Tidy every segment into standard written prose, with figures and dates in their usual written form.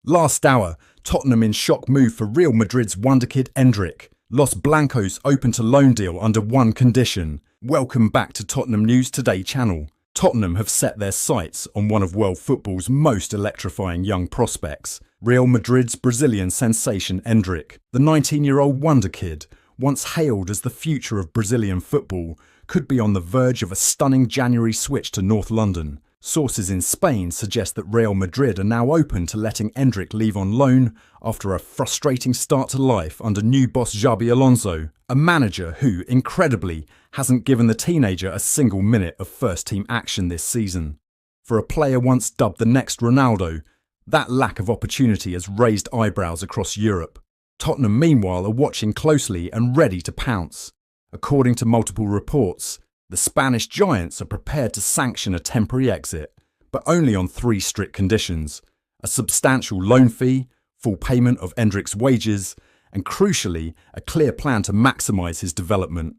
Last hour, Tottenham in shock move for Real Madrid's wonderkid Endrick. Los Blancos open to loan deal under one condition. Welcome back to Tottenham News Today channel. Tottenham have set their sights on one of world football's most electrifying young prospects, Real Madrid's Brazilian sensation Endrick. The 19-year-old wonderkid, once hailed as the future of Brazilian football, could be on the verge of a stunning January switch to North London. Sources in Spain suggest that Real Madrid are now open to letting Endrick leave on loan after a frustrating start to life under new boss Xabi Alonso, a manager who, incredibly, hasn't given the teenager a single minute of first-team action this season. For a player once dubbed the next Ronaldo, that lack of opportunity has raised eyebrows across Europe. Tottenham, meanwhile, are watching closely and ready to pounce. According to multiple reports, the Spanish giants are prepared to sanction a temporary exit, but only on three strict conditions: a substantial loan fee, full payment of Endrick's wages, and crucially, a clear plan to maximise his development.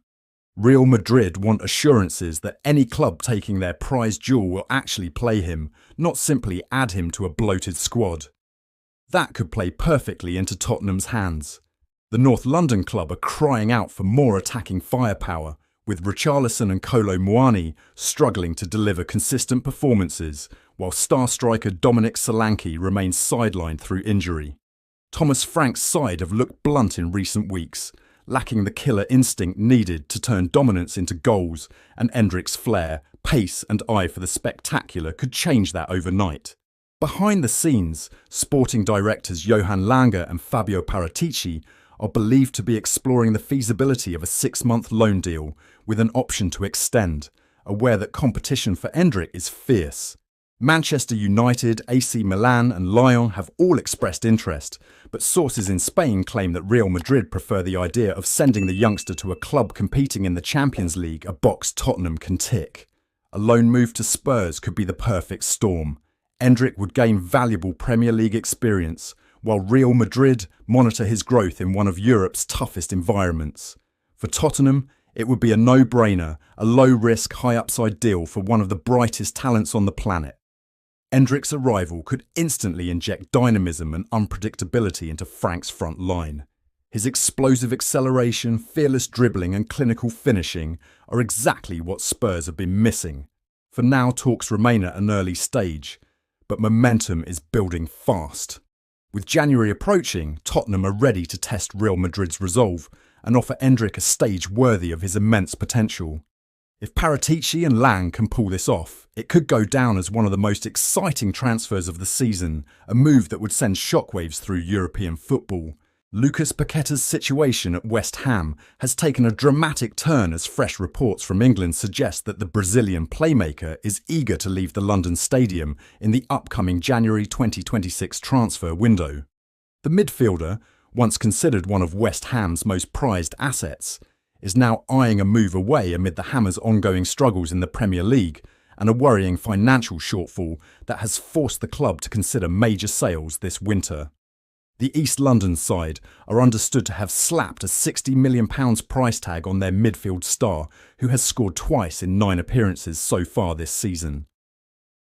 Real Madrid want assurances that any club taking their prize jewel will actually play him, not simply add him to a bloated squad. That could play perfectly into Tottenham's hands. The North London club are crying out for more attacking firepower, with Richarlison and Kolo Muani struggling to deliver consistent performances, while star striker Dominic Solanke remains sidelined through injury. Thomas Frank's side have looked blunt in recent weeks, lacking the killer instinct needed to turn dominance into goals, and Endrick's flair, pace and eye for the spectacular could change that overnight. Behind the scenes, sporting directors Johan Lange and Fabio Paratici are believed to be exploring the feasibility of a 6-month loan deal with an option to extend, aware that competition for Endrick is fierce. Manchester United, AC Milan and Lyon have all expressed interest, but sources in Spain claim that Real Madrid prefer the idea of sending the youngster to a club competing in the Champions League, a box Tottenham can tick. A loan move to Spurs could be the perfect storm. Endrick would gain valuable Premier League experience, while Real Madrid monitor his growth in one of Europe's toughest environments. For Tottenham, it would be a no-brainer, a low-risk, high-upside deal for one of the brightest talents on the planet. Endrick's arrival could instantly inject dynamism and unpredictability into Frank's front line. His explosive acceleration, fearless dribbling and clinical finishing are exactly what Spurs have been missing. For now, talks remain at an early stage, but momentum is building fast. With January approaching, Tottenham are ready to test Real Madrid's resolve and offer Endrick a stage worthy of his immense potential. If Paratici and Lang can pull this off, it could go down as one of the most exciting transfers of the season, a move that would send shockwaves through European football. Lucas Paquetá's situation at West Ham has taken a dramatic turn as fresh reports from England suggest that the Brazilian playmaker is eager to leave the London Stadium in the upcoming January 2026 transfer window. The midfielder, once considered one of West Ham's most prized assets, is now eyeing a move away amid the Hammers' ongoing struggles in the Premier League and a worrying financial shortfall that has forced the club to consider major sales this winter. The East London side are understood to have slapped a £60 million price tag on their midfield star, who has scored twice in 9 appearances so far this season.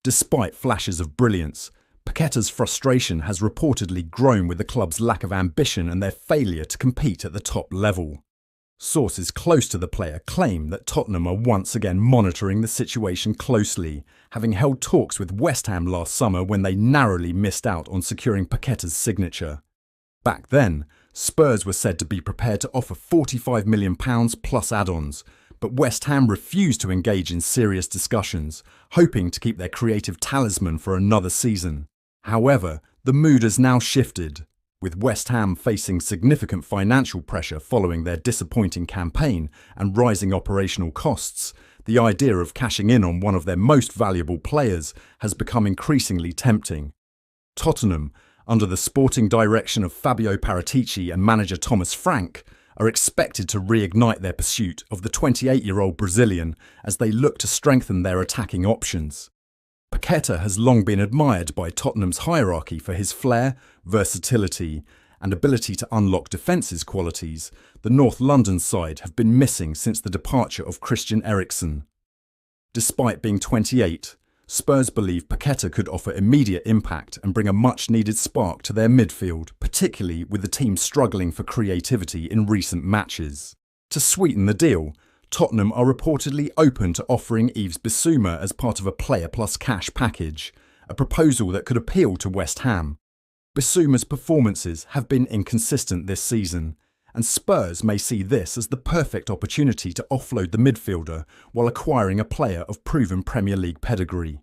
Despite flashes of brilliance, Paquetá's frustration has reportedly grown with the club's lack of ambition and their failure to compete at the top level. Sources close to the player claim that Tottenham are once again monitoring the situation closely, having held talks with West Ham last summer when they narrowly missed out on securing Paquetá's signature. Back then, Spurs were said to be prepared to offer £45 million plus add-ons, but West Ham refused to engage in serious discussions, hoping to keep their creative talisman for another season. However, the mood has now shifted. With West Ham facing significant financial pressure following their disappointing campaign and rising operational costs, the idea of cashing in on one of their most valuable players has become increasingly tempting. Tottenham, under the sporting direction of Fabio Paratici and manager Thomas Frank, are expected to reignite their pursuit of the 28-year-old Brazilian as they look to strengthen their attacking options. Paquetá has long been admired by Tottenham's hierarchy for his flair, versatility and ability to unlock defence's qualities. The North London side have been missing since the departure of Christian Eriksen. Despite being 28, Spurs believe Paquetá could offer immediate impact and bring a much-needed spark to their midfield, particularly with the team struggling for creativity in recent matches. To sweeten the deal, Tottenham are reportedly open to offering Yves Bissouma as part of a player plus cash package, a proposal that could appeal to West Ham. Bissouma's performances have been inconsistent this season, and Spurs may see this as the perfect opportunity to offload the midfielder while acquiring a player of proven Premier League pedigree.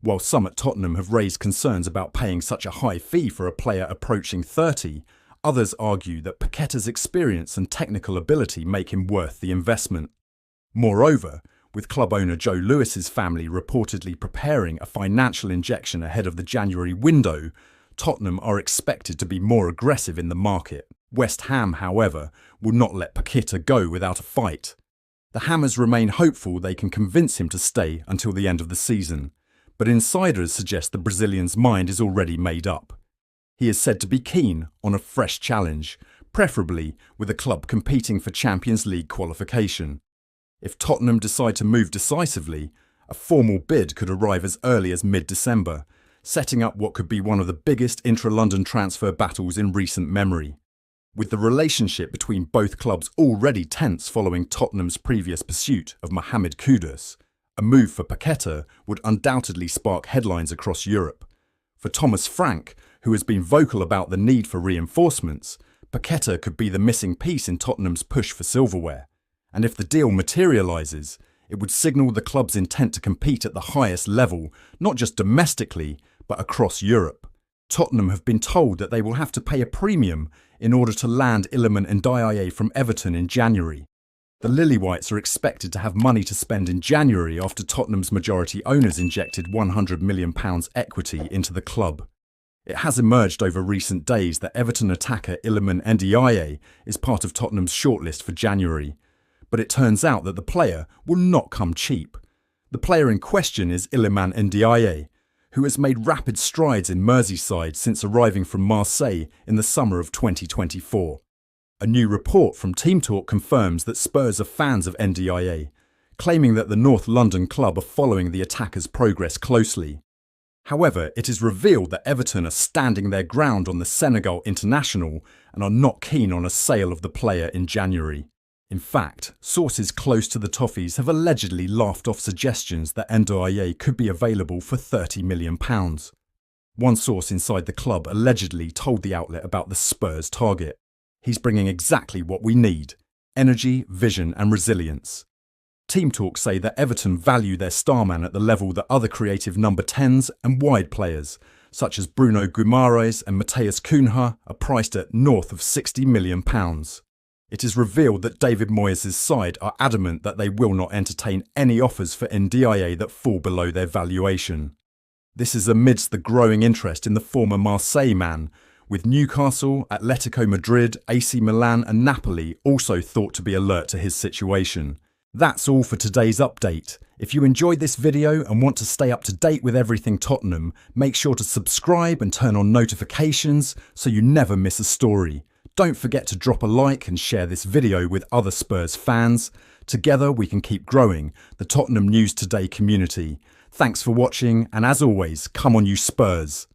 While some at Tottenham have raised concerns about paying such a high fee for a player approaching 30, others argue that Paquetá's experience and technical ability make him worth the investment. Moreover, with club owner Joe Lewis's family reportedly preparing a financial injection ahead of the January window, Tottenham are expected to be more aggressive in the market. West Ham, however, will not let Paquetá go without a fight. The Hammers remain hopeful they can convince him to stay until the end of the season, but insiders suggest the Brazilian's mind is already made up. He is said to be keen on a fresh challenge, preferably with a club competing for Champions League qualification. If Tottenham decide to move decisively, a formal bid could arrive as early as mid-December, setting up what could be one of the biggest intra-London transfer battles in recent memory. With the relationship between both clubs already tense following Tottenham's previous pursuit of Mohamed Kudus, a move for Paquetá would undoubtedly spark headlines across Europe. For Thomas Frank, who has been vocal about the need for reinforcements, Paquetá could be the missing piece in Tottenham's push for silverware. And if the deal materialises, it would signal the club's intent to compete at the highest level, not just domestically, but across Europe. Tottenham have been told that they will have to pay a premium in order to land Iliman Ndiaye from Everton in January. The Lily-Whites are expected to have money to spend in January after Tottenham's majority owners injected £100 million equity into the club. It has emerged over recent days that Everton attacker Iliman Ndiaye is part of Tottenham's shortlist for January, but it turns out that the player will not come cheap. The player in question is Iliman Ndiaye, who has made rapid strides in Merseyside since arriving from Marseille in the summer of 2024. A new report from Team Talk confirms that Spurs are fans of Ndiaye, claiming that the North London club are following the attacker's progress closely. However, it is revealed that Everton are standing their ground on the Senegal international and are not keen on a sale of the player in January. In fact, sources close to the Toffees have allegedly laughed off suggestions that Ndiaye could be available for £30 million. One source inside the club allegedly told the outlet about the Spurs target. He's bringing exactly what we need: energy, vision and resilience. Team Talk say that Everton value their starman at the level that other creative number 10s and wide players, such as Bruno Guimaraes and Matheus Cunha, are priced at north of £60 million. It is revealed that David Moyes' side are adamant that they will not entertain any offers for Ndiaye that fall below their valuation. This is amidst the growing interest in the former Marseille man, with Newcastle, Atletico Madrid, AC Milan and Napoli also thought to be alert to his situation. That's all for today's update. If you enjoyed this video and want to stay up to date with everything Tottenham, make sure to subscribe and turn on notifications so you never miss a story. Don't forget to drop a like and share this video with other Spurs fans. Together we can keep growing the Tottenham News Today community. Thanks for watching, and as always, come on you Spurs!